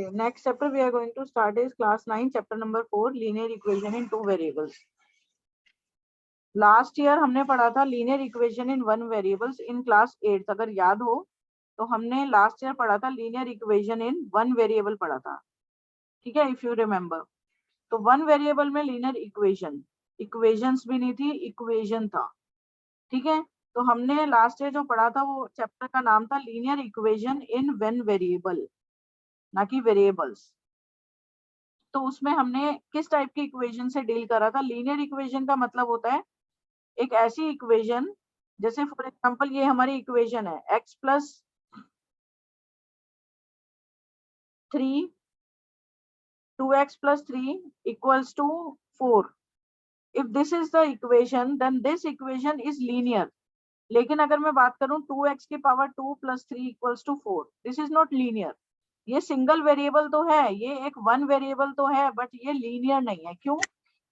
Okay, next chapter we are going to start is class 9 chapter number 4 linear equation in two variables. Last year हमने पढ़ा था linear equation in one variables in class 8। अगर याद हो तो हमने last year पढ़ा था linear equation in one variable पढ़ा था, ठीक है, इफ यू रिमेम्बर। तो वन वेरिएबल में लीनियर इक्वेशन, इक्वेशंस भी नहीं थी, इक्वेशन था, ठीक है। तो हमने लास्ट ईयर जो पढ़ा था वो चैप्टर का नाम था linear equation in one variable, ना कि वेरिएबल्स। तो उसमें हमने किस टाइप की इक्वेशन से डील करा था। लीनियर इक्वेशन का मतलब होता है एक ऐसी इक्वेशन, जैसे फॉर एग्जांपल ये हमारी इक्वेशन है x plus 3 2x plus 3 equals to 4. If this is the equation, then this equation is linear. लेकिन अगर मैं बात करूं 2x की power 2 plus 3 equals to 4, this is not linear. ये सिंगल वेरिएबल तो है, ये एक वन वेरिएबल तो है, बट ये लीनियर नहीं है। क्यों?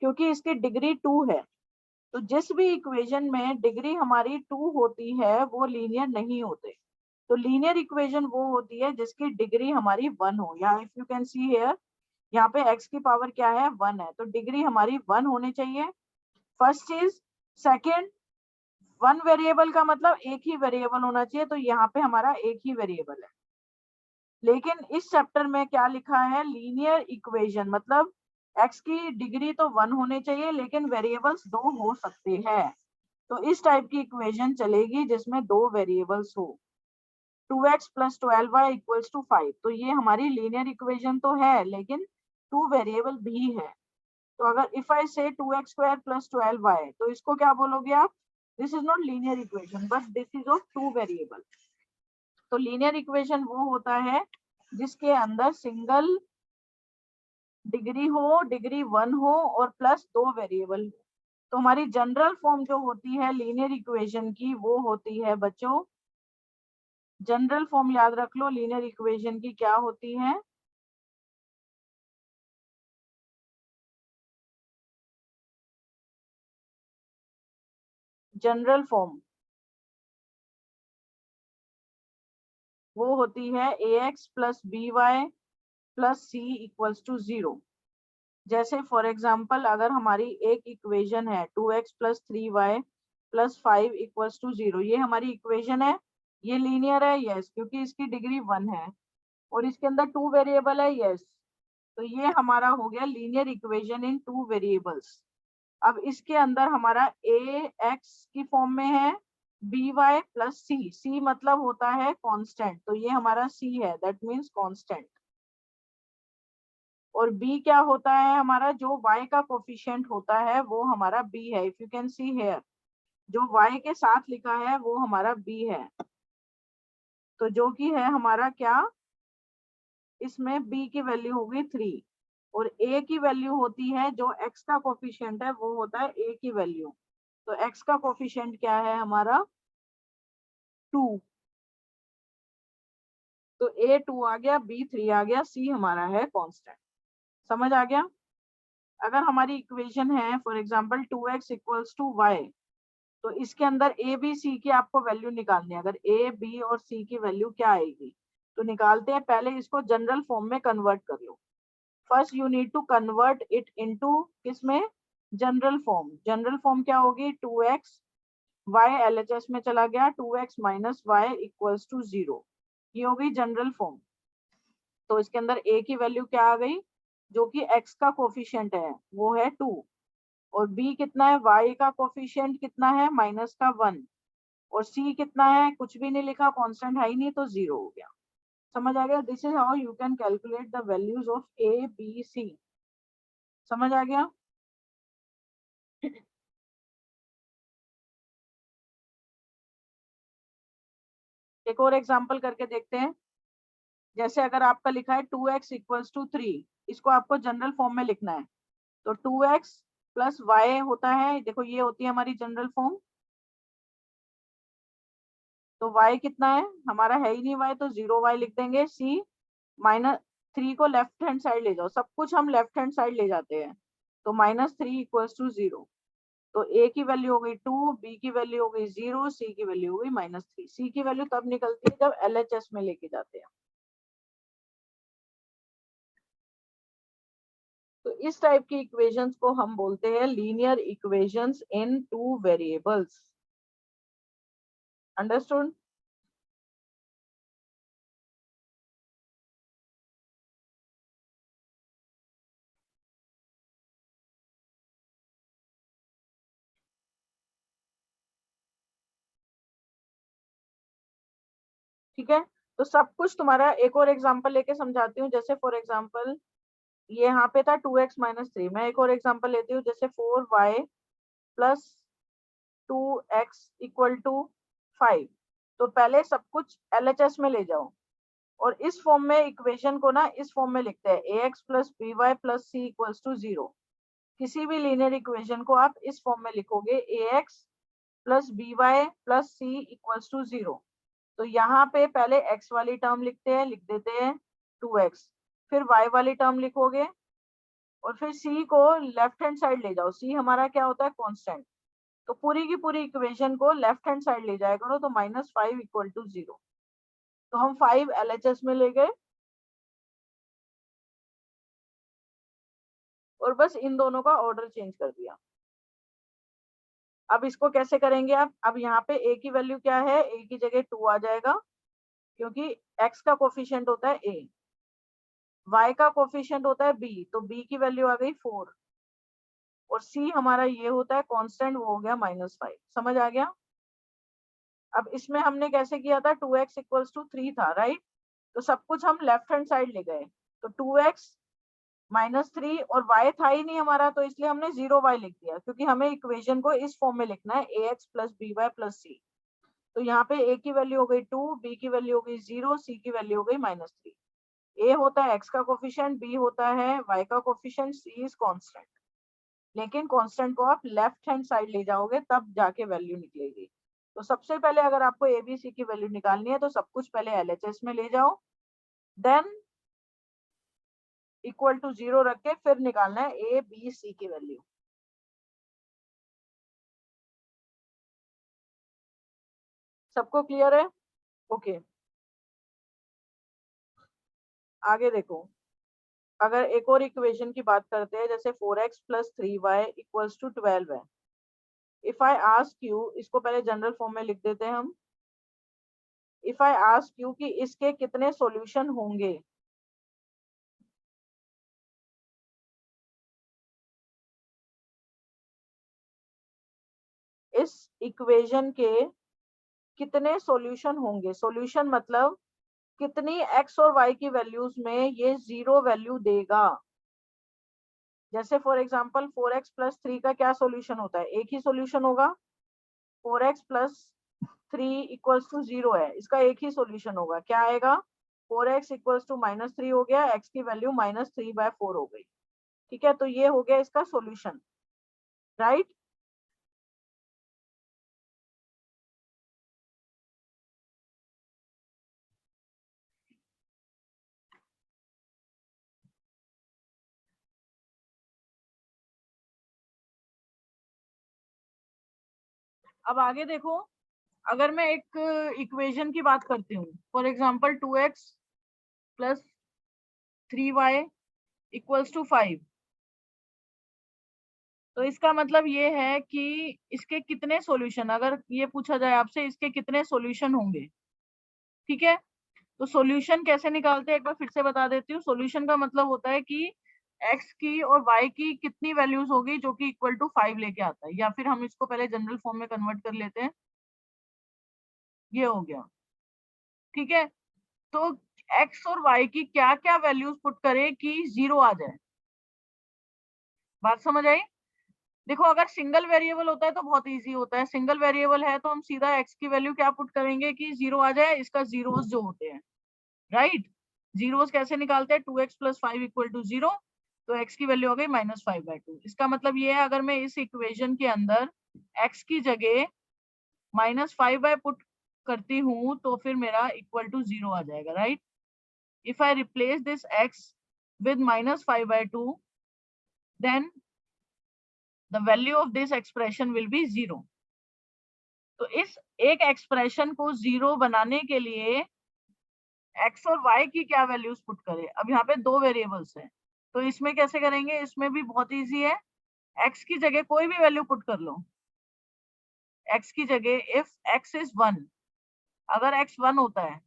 क्योंकि इसकी डिग्री 2 है। तो जिस भी इक्वेशन में डिग्री हमारी 2 होती है वो लीनियर नहीं होते। तो लीनियर इक्वेशन वो होती है जिसकी डिग्री हमारी 1 हो, या if you can see here यहाँ पे x की पावर क्या है 1 है, तो डिग्री हमारी 1 होनी चाहिए। फर्स्ट चीज। सेकेंड, वन वेरिएबल का मतलब एक ही वेरिएबल होना चाहिए, तो यहाँ पे हमारा एक ही वेरिएबल है। लेकिन इस चैप्टर में क्या लिखा है, लीनियर इक्वेशन मतलब x की डिग्री तो 1 होनी चाहिए लेकिन वेरिएबल्स 2 हो सकते हैं। तो इस टाइप की इक्वेशन चलेगी जिसमें 2 वेरिएबल्स हो। 2x plus 12y equals to 5, तो ये हमारी लीनियर इक्वेशन तो है लेकिन 2 वेरिएबल भी है। तो अगर इफ आई से 2x square plus 12y, तो इसको क्या बोलोगे आप, this is not linear equation but this is of 2 variable. तो लीनियर इक्वेशन वो होता है जिसके अंदर सिंगल डिग्री हो, डिग्री 1 हो और प्लस 2 वेरिएबल हो। तो हमारी जनरल फॉर्म जो होती है लीनियर इक्वेशन की वो होती है बच्चों, जनरल फॉर्म याद रख लो लीनियर इक्वेशन की क्या होती है, जनरल फॉर्म वो होती है ax plus B Y plus C equals to 0। जैसे फॉर एग्जाम्पल अगर हमारी एक इक्वेशन है 2x plus 3y plus 5 equals to 0, ये हमारी इक्वेशन है, ये लीनियर है, यस, क्योंकि इसकी डिग्री 1 है और इसके अंदर 2 वेरिएबल है, यस। तो ये हमारा हो गया लीनियर इक्वेशन इन 2 वेरिएबल्स। अब इसके अंदर हमारा ax की फॉर्म में है by प्लस सी, सी मतलब होता है कांस्टेंट, तो ये हमारा c है, दैट मींस कांस्टेंट। और b क्या होता है हमारा, जो y का कोफिशिएंट होता है वो हमारा b है। If you can see here, जो y के साथ लिखा है वो हमारा b है, तो जो कि है हमारा क्या, इसमें b की वैल्यू होगी 3 और a की वैल्यू होती है, जो x का कोफिशिएंट है वो होता है a की वैल्यू। तो x का कोफिशिएंट क्या है हमारा 2, तो a 2 आ गया, b 3 आ गया, c हमारा है कांस्टेंट। समझ आ गया। अगर हमारी इक्वेशन है for example 2x equals to y, तो इसके अंदर a b c की आपको वैल्यू निकालनी है। अगर a b और c की वैल्यू क्या आएगी तो निकालते हैं। पहले इसको जनरल फॉर्म में कन्वर्ट कर लो। First you need to convert it into किसमें, जनरल फॉर्म। जनरल फॉर्म क्या होगी, 2x y LHS में चला गया, 2x minus Y equals to 0, ये होगी जनरल फॉर्म। तो इसके अंदर a की वैल्यू क्या आ गई, जो कि x का कोफिशिएंट है वो है 2, और b कितना है, y का कोफिशिएंट कितना है माइनस का 1, और c कितना है, कुछ भी नहीं लिखा, कांस्टेंट है ही नहीं, तो 0 हो गया। समझ आ गया। This is how you can calculate the values of a b c। समझ आ गया। एक और एग्जांपल करके देखते हैं। जैसे अगर आपका लिखा है 2x इक्वल्स टू 3, इसको आपको जनरल फॉर्म में लिखना है। तो 2x प्लस वाई होता है, देखो ये होती है हमारी जनरल फॉर्म। तो y कितना है, हमारा है ही नहीं y, तो 0y लिख देंगे। c माइनस 3 को लेफ्ट हैंड साइड ले जाओ, सब कुछ हम लेफ्ट हैंड साइड ले जाते हैं, तो -3 इक्वल्स टू 0। तो a की वैल्यू हो गई 2, b की वैल्यू हो गई 0, c की वैल्यू हो गई -3। c की वैल्यू तब निकलती है जब LHS में लेके जाते हैं। इस टाइप की इक्वेशंस को हम बोलते हैं लीनियर इक्वेशंस इन टू वेरिएबल्स। अंडरस्टूड? ठीक है, तो सब कुछ तुम्हारा, एक और एग्जांपल लेके समझाती हूँ। जैसे फॉर एग्जांपल ये यहाँ पे था 2x-3, मैं एक और एग्जांपल लेती हूँ, जैसे 4y plus 2x equal to 5। तो पहले सब कुछ LHS में ले जाओ और इस फॉर्म में इक्वेशन को ना इस फॉर्म में लिखते हैं ax plus by plus c equals to 0। किसी भी लीनियर इक्वेशन को आप इस फॉर्म में लिखोगे ax plus by plus c equals to 0। तो यहाँ पे पहले x वाली टर्म लिखते हैं, लिख देते हैं 2x, फिर y वाली टर्म लिखोगे और फिर c को लेफ्ट हैंड साइड ले जाओ। c हमारा क्या होता है? कांस्टेंट। तो पूरी की पूरी इक्वेशन को लेफ्ट हैंड साइड ले जाया करो, तो -5 इक्वल टू 0। तो हम 5 LHS में ले गए और बस इन दोनों का ऑर्डर चेंज कर दिया। अब इसको कैसे करेंगे आप? अब यहाँ पे a की वैल्यू क्या है? a की जगह 2 आ जाएगा, क्योंकि x का कोफिशिएंट होता है a, y का कोफिशिएंट होता है b, तो b की वैल्यू आ गई 4 और c हमारा ये होता है कांस्टेंट, वो हो गया -5। समझ आ गया? अब इसमें हमने कैसे किया था? 2x इक्वल्स टू 3 था, राइट? तो सब कुछ हम लेफ्ट हैंड साइड ले गए, तो 2x -3 और y था ही नहीं हमारा, तो इसलिए हमने 0y लिख दिया, क्योंकि हमें इक्वेशन को इस फॉर्म में लिखना है ax plus by plus c। तो यहाँ पे a की वैल्यू हो गई 2, b की वैल्यू हो गई 0, c की वैल्यू हो गई -3। a होता है x का कोफिशिएंट, b होता है y का कोफिशिएंट, c इज कांस्टेंट। लेकिन कांस्टेंट को आप लेफ्ट हैंड साइड ले जाओगे तब जाके वैल्यू निकलेगी। तो सबसे पहले अगर आपको a b c की वैल्यू निकालनी है तो सब कुछ पहले LHS में ले जाओ, देन इक्वल टू 0 रख के फिर निकालना है a b c की वैल्यू। सबको क्लियर है? ओके, आगे देखो। अगर एक और इक्वेशन की बात करते हैं, जैसे 4x plus 3y equals to 12 है। इफ आई आस्क यू, इसको पहले जनरल फॉर्म में लिख देते हैं हम। इफ आई आस्क यू कि इसके कितने सॉल्यूशन होंगे, इस इक्वेशन के कितने सॉल्यूशन होंगे? सॉल्यूशन मतलब कितनी x और y की वैल्यूज में ये 0 वैल्यू देगा। जैसे फॉर एग्जांपल 4x प्लस 3 का क्या सॉल्यूशन होता है? एक ही सॉल्यूशन होगा। 4x प्लस 3 इक्वल्स टू 0 है, इसका एक ही सॉल्यूशन होगा। क्या आएगा? 4x इक्वल्स टू -3 हो गया, x की वैल्यू -3/4 हो गई। ठीक है, तो ये हो गया इसका सॉल्यूशन, राइट? अब आगे देखो, अगर मैं एक इक्वेशन की बात करती हूँ, for example 2x plus 3y equals to 5, तो इसका मतलब ये है कि इसके कितने सॉल्यूशन, अगर ये पूछा जाए आपसे इसके कितने सॉल्यूशन होंगे, ठीक है? तो सॉल्यूशन कैसे निकालते हैं एक बार फिर से बता देती हूँ। सॉल्यूशन का मतलब होता है कि x की और y की कितनी वैल्यूज होगी जो कि इक्वल टू 5 लेके आता है, या फिर हम इसको पहले जनरल फॉर्म में कन्वर्ट कर लेते हैं। ये हो गया, ठीक है? तो x और y की क्या क्या वैल्यूज पुट करें कि 0 आ जाए। बात समझ आई? देखो, अगर सिंगल वेरिएबल होता है तो बहुत इजी होता है। सिंगल वेरिएबल है तो हम सीधा x की वैल्यू क्या पुट करेंगे कि 0 आ जाए, इसका जीरोस जो होते हैं, राइट? जीरोस कैसे निकालते हैं? 2x प्लस 5 इक्वल टू 0, तो x की वैल्यू हो गई -5/2। इसका मतलब ये है, अगर मैं इस इक्वेशन के अंदर x की जगह -5 पुट करती हूँ तो फिर मेरा इक्वल टू 0 आ जाएगा, right? If I replace this x with -5/2, then the value of this expression will be 0। तो इस एक एक्सप्रेशन को 0 बनाने के लिए x और y की क्या वैल्यूज पुट करें? अब यहाँ पे दो वेरिएबल्स हैं, तो इसमें कैसे करेंगे, इसमें भी बहुत इजी है। x की जगह कोई भी वैल्यू पुट कर लो। x की जगह इफ x इज 1, अगर x 1 होता है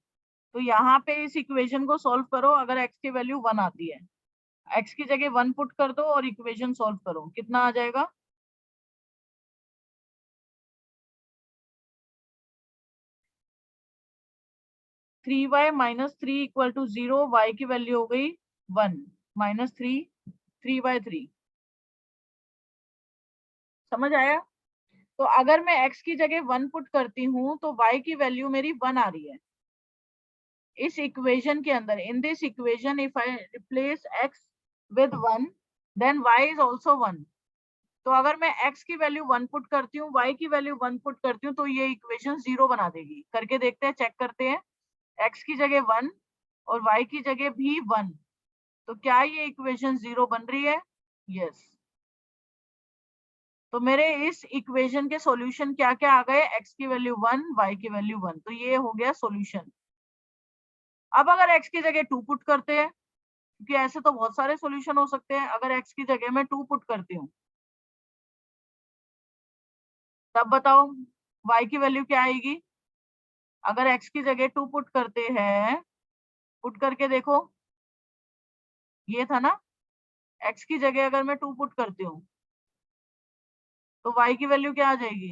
तो यहाँ पे इस इक्वेशन को सॉल्व करो। अगर x की वैल्यू 1 आती है, x की जगह 1 पुट कर दो और इक्वेशन सॉल्व करो, कितना आ जाएगा? 3y minus 3 equal to 0, y की वैल्यू हो गई 1 माइनस 3, 3/3। समझ आया? तो अगर मैं x की जगह 1 पुट करती हूँ तो y की वैल्यू मेरी 1 आ रही है इस इक्वेशन के अंदर। In this equation if I replace x with 1 then y is also 1। तो अगर मैं x की वैल्यू 1 पुट करती हूँ, y की वैल्यू 1 पुट करती हूँ, तो ये इक्वेशन 0 बना देगी। करके देखते हैं, चेक करते हैं। x की जगह 1 और y की जगह भी 1, तो क्या ये इक्वेशन 0 बन रही है? यस। तो मेरे इस इक्वेशन के सॉल्यूशन क्या क्या आ गए? x की वैल्यू 1, y की वैल्यू 1, तो ये हो गया सॉल्यूशन। अब अगर x की जगह 2 पुट करते हैं, क्योंकि ऐसे तो बहुत सारे सॉल्यूशन हो सकते हैं, अगर x की जगह मैं 2 पुट करती हूँ तब बताओ y की वैल्यू क्या आएगी? अगर x की जगह 2 पुट करते हैं, पुट करके देखो, ये था ना, x की जगह अगर मैं 2 पुट करती हूँ तो y की वैल्यू क्या आ जाएगी?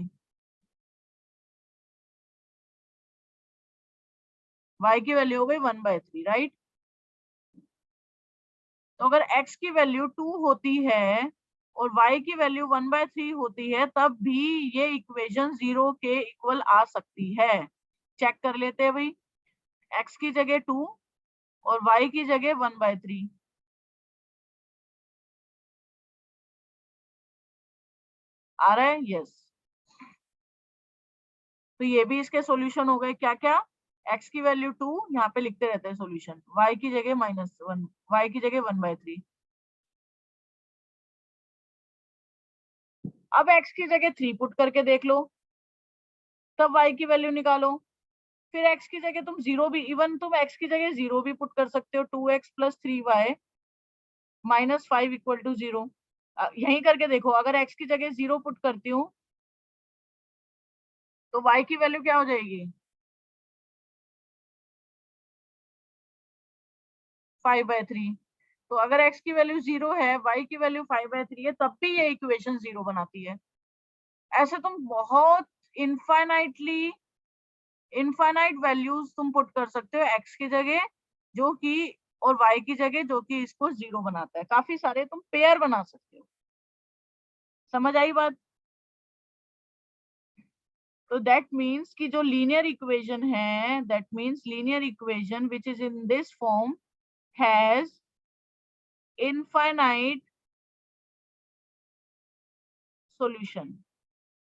y की वैल्यू हो गई 1/3, राइट? तो अगर x की वैल्यू 2 होती है और y की वैल्यू 1/3 होती है, तब भी ये इक्वेशन 0 के इक्वल आ सकती है। चेक कर लेते हैं भाई। x की जगह 2 और y की जगह 1/3, आ रहा है? यस। तो ये भी इसके सॉल्यूशन हो गए। क्या क्या? x की वैल्यू 2, यहाँ पे लिखते रहते हैं सॉल्यूशन, y की जगह -1, y की जगह 1/3। अब x की जगह 3 पुट करके देख लो, तब y की वैल्यू निकालो। फिर x की जगह तुम 0 भी, इवन तुम x की जगह 0 भी पुट कर सकते हो। 2x plus 3y minus 5 equal to 0। यही करके देखो, अगर x की जगह 0 पुट करती हूँ तो y की वैल्यू क्या हो जाएगी? 5/3। तो अगर x की वैल्यू 0 है, y की वैल्यू 5/3 है, तब भी ये इक्वेशन 0 बनाती है। ऐसे तुम बहुत इनफाइनाइटली इनफाइनाइट वैल्यूज तुम पुट कर सकते हो x की जगह, जो कि, और y की जगह, जो कि इसको 0 बनाता है। काफी सारे तुम पेयर बना सकते हो। समझ आई बात? तो दैट मीन्स कि जो लीनियर इक्वेशन है, that means linear equation which is in this form has infinite solution.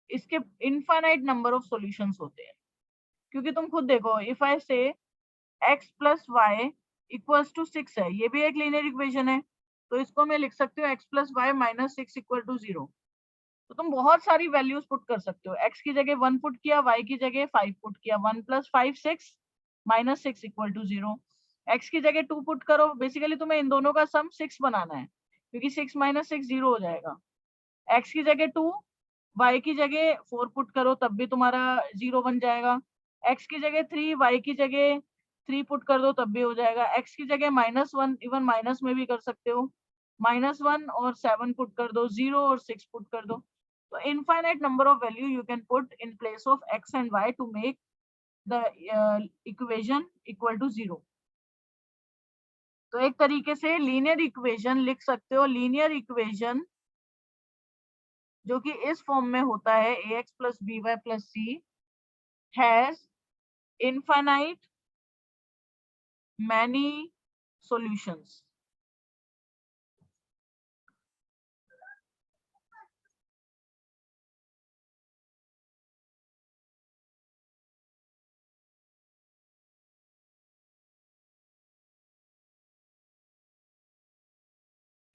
इसके इनफाइनाइट नंबर ऑफ सॉल्यूशंस होते हैं। क्योंकि तुम खुद देखो, if I say x plus Y equals to 6 है, ये भी एक लीनियर इक्वेशन है, तो इसको मैं लिख सकती हूँ x plus Y minus 6 equal to 0। तो तुम बहुत सारी वैल्यूज पुट कर सकते हो। x की जगह 1 पुट किया, y की जगह 5 पुट किया, 1 plus 5 6 minus 6 equal to 0। x की जगह 2 पुट करो, बेसिकली तुम्हें इन दोनों का सम 6 बनाना है, क्योंकि 6 माइनस 6 0 हो जाएगा। x की जगह 2, y की जगह 4 पुट करो, तब भी तुम्हारा 0 बन जाएगा। x की जगह 3, y की जगह 3 पुट कर दो, तब भी हो जाएगा। x की जगह -1, इवन माइनस में भी कर सकते हो, -1 और 7 पुट कर दो, 0 और 6 पुट कर दो। तो infinite number of value you can put in place of x and y to make the equation equal to 0। तो एक तरीके से लीनियर इक्वेशन लिख सकते हो। लीनियर इक्वेशन जो कि इस फॉर्म में होता है, ax plus B Y plus C has infinite many solutions.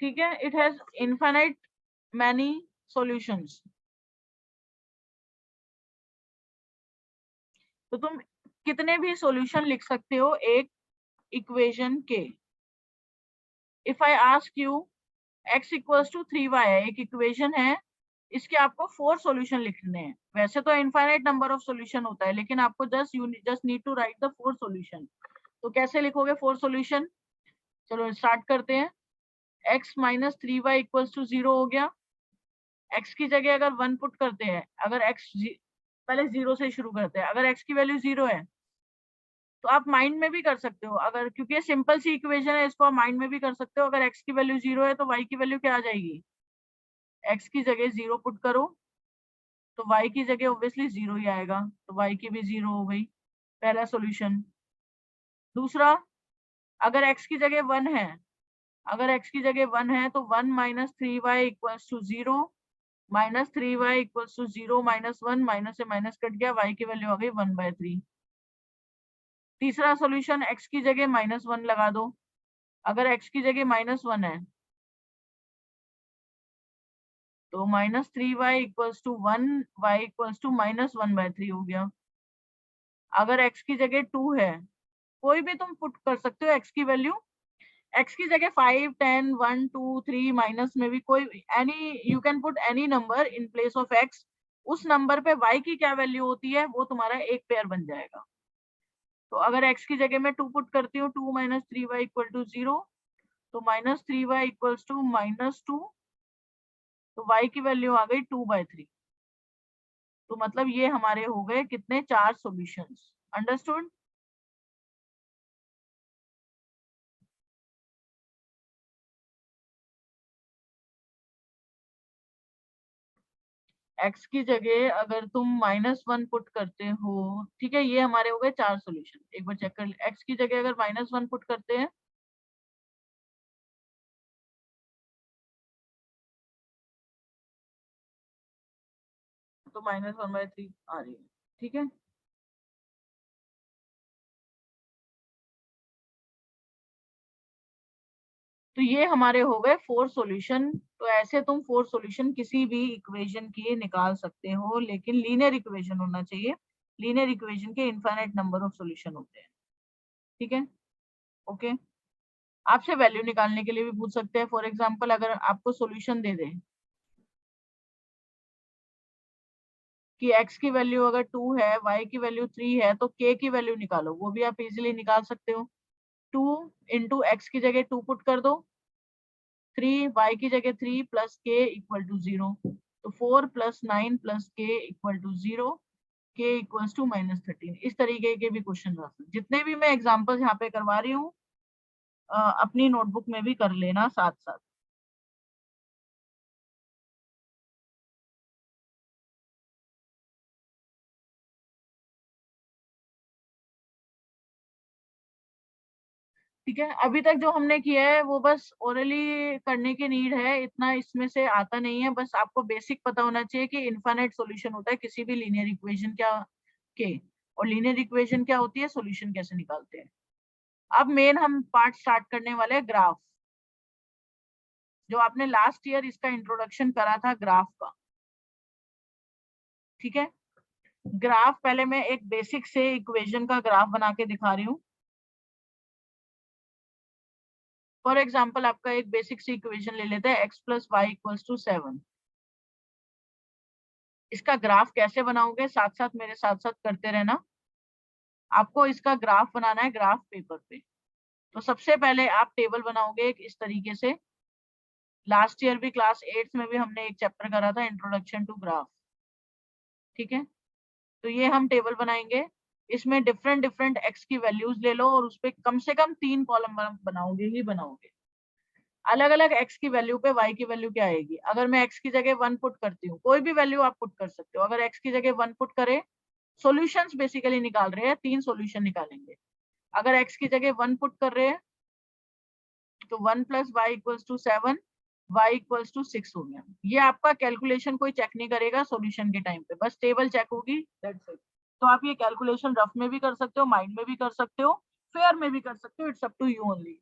ठीक है, it has infinite many solutions. तो तुम कितने भी सॉल्यूशन लिख सकते हो एक इक्वेशन के। If I ask you x equals to 3y है, एक इक्वेशन है, इसके आपको 4 सॉल्यूशन लिखने हैं। वैसे तो इनफाइनाइट नंबर ऑफ सॉल्यूशन होता है, लेकिन आपको just need to write the 4 solution. तो कैसे लिखोगे 4 सॉल्यूशन? चलो स्टार्ट करते हैं। x minus 3y equals to 0 हो गया। x की जगह अगर 1 पुट करते हैं, अगर पहले 0 से शुरू करते हैं, अगर x की वैल्यू 0 है तो आप माइंड में भी कर सकते हो, अगर क्योंकि ये सिंपल सी इक्वेशन है, इसको आप माइंड में भी कर सकते हो। अगर x की वैल्यू 0 है तो y की वैल्यू क्या आ जाएगी? x की जगह 0 पुट करो तो y की जगह ऑब्वियसली 0 ही आएगा, तो y की भी 0 हो गई, पहला सॉल्यूशन। दूसरा, अगर x की जगह 1 है, अगर x की जगह 1 है तो 1 minus 3y equals to 0, minus 3y equals to 0 minus 1, minus से माइनस कट गया, y की वैल्यू आ गई 1/3। तीसरा सॉल्यूशन, x की जगह -1 लगा दो। अगर x की जगह -1 है तो minus 3y equals to 1, y equals to -1/3 हो गया। अगर x की जगह 2 है, कोई भी तुम पुट कर सकते हो x की वैल्यू, x की जगह 5, 10, 1, 2, 3 माइनस में भी कोई any, you can put any number in place of x। उस नंबर पे y की क्या वैल्यू होती है वो तुम्हारा एक पेयर बन जाएगा। तो अगर x की जगह मैं 2 पुट करती हूँ, 2 माइनस 3y इक्वल टू 0, तो माइनस 3y इक्वल्स टू -2, तो y की वैल्यू आ गई 2/3। तो मतलब ये हमारे हो गए कितने? 4 सॉल्यूशंस। अंडरस्टूड? x की जगह अगर तुम -1 पुट करते हो, ठीक है, ये हमारे हो गए 4 सॉल्यूशन। एक बार चेक कर, x की जगह अगर -1 पुट करते हैं तो -1/3 आ रही है, ठीक है। तो ये हमारे हो गए 4 सॉल्यूशन। तो ऐसे तुम 4 सॉल्यूशन किसी भी इक्वेशन की निकाल सकते हो, लेकिन लीनियर इक्वेशन होना चाहिए। लीनियर इक्वेशन के इनफाइनाइट नंबर ऑफ सॉल्यूशन होते हैं, ठीक है। ओके, आपसे वैल्यू निकालने के लिए भी पूछ सकते हैं। फॉर एग्जांपल, अगर आपको सॉल्यूशन दे दें कि x की वैल्यू अगर 2 है, y की वैल्यू 3 है, तो k की वैल्यू निकालो, वो भी आप इजीली निकाल सकते हो। 2 इंटू एक्स की जगह 2 पुट कर दो, 3 y की जगह 3 प्लस k इक्वल टू 0, तो 4 plus 9 plus k equal to 0, k equals to -13। इस तरीके के भी क्वेश्चन आ सकते हैं। जितने भी मैं एग्जांपल्स यहाँ पे करवा रही हूँ, अपनी नोटबुक में भी कर लेना साथ साथ। ठीक है, अभी तक जो हमने किया है वो बस ओरली करने की नीड है, इतना इसमें से आता नहीं है। बस आपको बेसिक पता होना चाहिए कि इनफाइनाइट सॉल्यूशन होता है किसी भी लीनियर इक्वेशन क्या के, और लीनियर इक्वेशन क्या होती है, सॉल्यूशन कैसे निकालते हैं। अब मेन हम पार्ट स्टार्ट करने वाले हैं, ग्राफ। जो आपने लास्ट ईयर इसका इंट्रोडक्शन करा था ग्राफ का, ठीक है। ग्राफ, पहले मैं एक बेसिक से इक्वेशन का ग्राफ बना के दिखा रही हूँ। फॉर एग्जाम्पल, आपका एक बेसिक सी इक्वेशन ले लेते हैं, x plus Y equals to 7। इसका ग्राफ कैसे बनाओगे, साथ साथ मेरे साथ साथ करते रहना। आपको इसका ग्राफ बनाना है ग्राफ पेपर पे। तो सबसे पहले आप टेबल बनाओगे एक इस तरीके से। लास्ट ईयर भी क्लास 8 में भी हमने एक चैप्टर करा था, इंट्रोडक्शन टू ग्राफ, ठीक है। तो ये हम टेबल बनाएंगे, इसमें डिफरेंट डिफरेंट एक्स की वैल्यूज ले लो और उस पे कम से कम 3 कॉलम बनाओगे ही बनाओगे। अलग अलग एक्स की वैल्यू पे वाई की वैल्यू क्या आएगी। अगर मैं एक्स की जगह 1 पुट करती हूँ, कोई भी वैल्यू आप पुट कर सकते हो, अगर एक्स की जगह 1 पुट करे, सॉल्यूशंस बेसिकली निकाल रहे हैं, 3 सॉल्यूशन निकालेंगे। अगर एक्स की जगह 1 पुट कर रहे हैं तो 1 plus Y equals to 7, Y equals to 6 हो गया। ये आपका कैलकुलेशन कोई चेक नहीं करेगा सॉल्यूशन के टाइम पे, बस टेबल चेक होगी, दैट्स इट। तो आप ये कैलकुलेशन रफ में भी कर सकते हो, माइंड में भी कर सकते हो, फेयर में भी कर सकते हो, it's up to you only,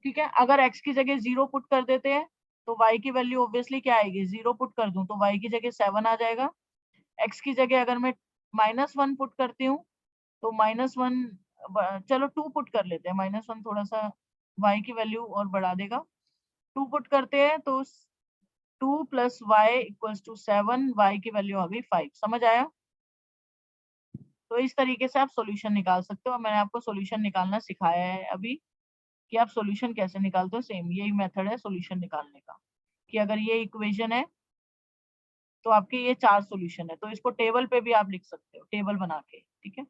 ठीक है। अगर x की जगह 0 पुट कर देते हैं तो y की वैल्यू ऑब्वियसली क्या आएगी, 0 पुट कर दूं तो y की जगह 7 आ जाएगा। x की जगह अगर मैं -1 पुट करती हूँ तो -1, चलो 2 पुट कर लेते हैं, -1 थोड़ा सा y की वैल्यू और बढ़ा देगा। 2 पुट करते हैं तो 2 + y = 7, y की वैल्यू आ गई 5। समझ आया? तो इस तरीके से आप सॉल्यूशन निकाल सकते हो। मैंने आपको सॉल्यूशन निकालना सिखाया है अभी, कि आप सॉल्यूशन कैसे निकालते हो। सेम यही मेथड है सॉल्यूशन निकालने का, कि अगर ये इक्वेशन है तो आपके ये 4 सॉल्यूशन है, तो इसको टेबल पे भी आप लिख सकते हो, टेबल बना के। ठीक है,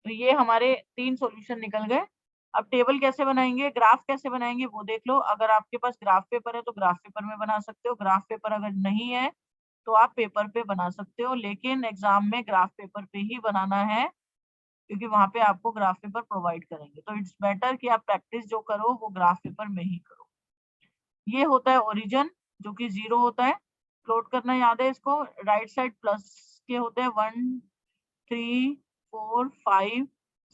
तो ये हमारे 3 सॉल्यूशन निकल गए। अब टेबल कैसे बनाएंगे, ग्राफ कैसे बनाएंगे वो देख लो। अगर आपके पास ग्राफ पेपर है तो ग्राफ पेपर में बना सकते हो, ग्राफ पेपर अगर नहीं है तो आप पेपर पे बना सकते हो, लेकिन एग्जाम में ग्राफ पेपर पे ही बनाना है, क्योंकि वहां पे आपको ग्राफ पेपर प्रोवाइड करेंगे। तो इट्स बेटर कि आप प्रैक्टिस जो करो वो ग्राफ पेपर में ही करो। ये होता है ओरिजिन, जो कि 0 होता है। प्लॉट करना याद है इसको, राइट साइड प्लस के होते हैं 1 3 4 5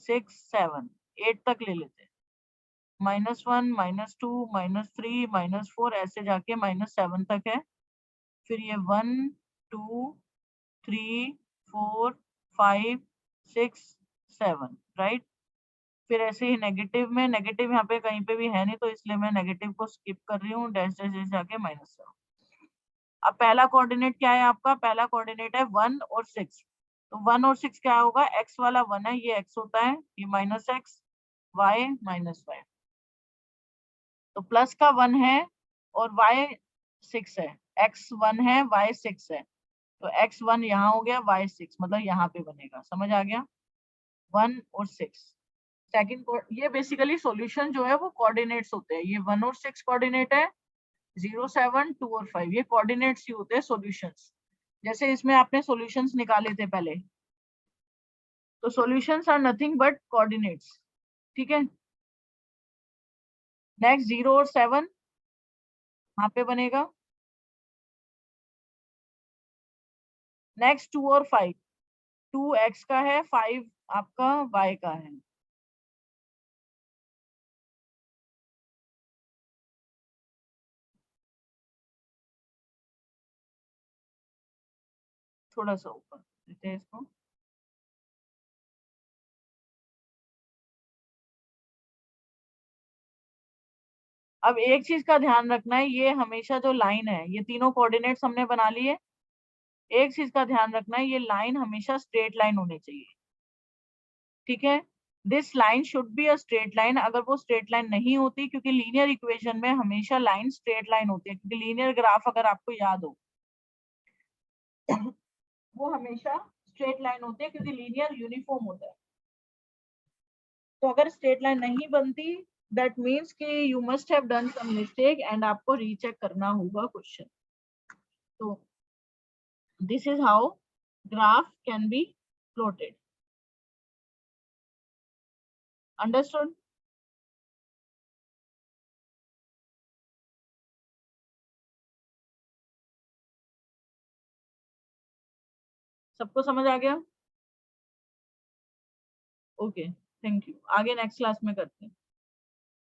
6 7 8 तक ले लेते हैं। -1 -2 -3 -4 ऐसे जाके -7 तक है। फिर ये 1 2 3 4 5 6 7, राइट। फिर ऐसे ही नेगेटिव में, नेगेटिव यहाँ पे कहीं पे भी है नहीं तो इसलिए मैं नेगेटिव को स्किप कर रही हूँ, डैश डैश डैश जाके -7। अब पहला कोऑर्डिनेट क्या है आपका, पहला कोऑर्डिनेट है 1 और 6। तो 1 और 6 क्या होगा, x वाला 1 है, ये x होता है, ये -x, y -y। तो प्लस का 1 है और y 6 है, x 1 है, y 6 है, तो x 1 यहाँ हो गया, y 6 मतलब यहाँ पे बनेगा। समझ आ गया, 1 और 6। सेकंड, ये बेसिकली सॉल्यूशन जो है वो कोऑर्डिनेट्स होते हैं। ये 1 और 6 कोऑर्डिनेट है, 0 7 2 और 5 ये कोऑर्डिनेट्स ही होते हैं सॉल्यूशंस। जैसे इसमें आपने सॉल्यूशंस निकाले थे पहले, तो solutions are nothing but coordinates. ठीक है, नेक्स्ट 0 और 7 यहाँ पे बनेगा। नेक्स्ट 2 और 5, 2 x का है, 5 आपका y का है। थोड़ा सा ऊपर देते हैं इसको। अब एक चीज का ध्यान रखना है, ये हमेशा जो लाइन है, ये तीनों कोऑर्डिनेट्स हमने बना लिए। एक चीज का ध्यान रखना है, ये लाइन हमेशा स्ट्रेट लाइन होनी चाहिए। ठीक है, this line should be a straight line. अगर वो स्ट्रेट लाइन नहीं होती, क्योंकि लीनियर इक्वेशन में हमेशा लाइन स्ट्रेट लाइन होती है, क्योंकि लीनियर ग्राफ अगर आपको याद हो वो हमेशा स्ट्रेट लाइन होते हैं, क्योंकि लीनियर यूनिफॉर्म होता है। तो अगर स्ट्रेट लाइन नहीं बनती, दैट मीन्स कि you must have done some mistake and आपको रीचेक करना होगा क्वेश्चन। तो this is how graph can be plotted. Understood? सबको समझ आ गया? Okay, thank you. आगे नेक्स्ट क्लास में करते हैं।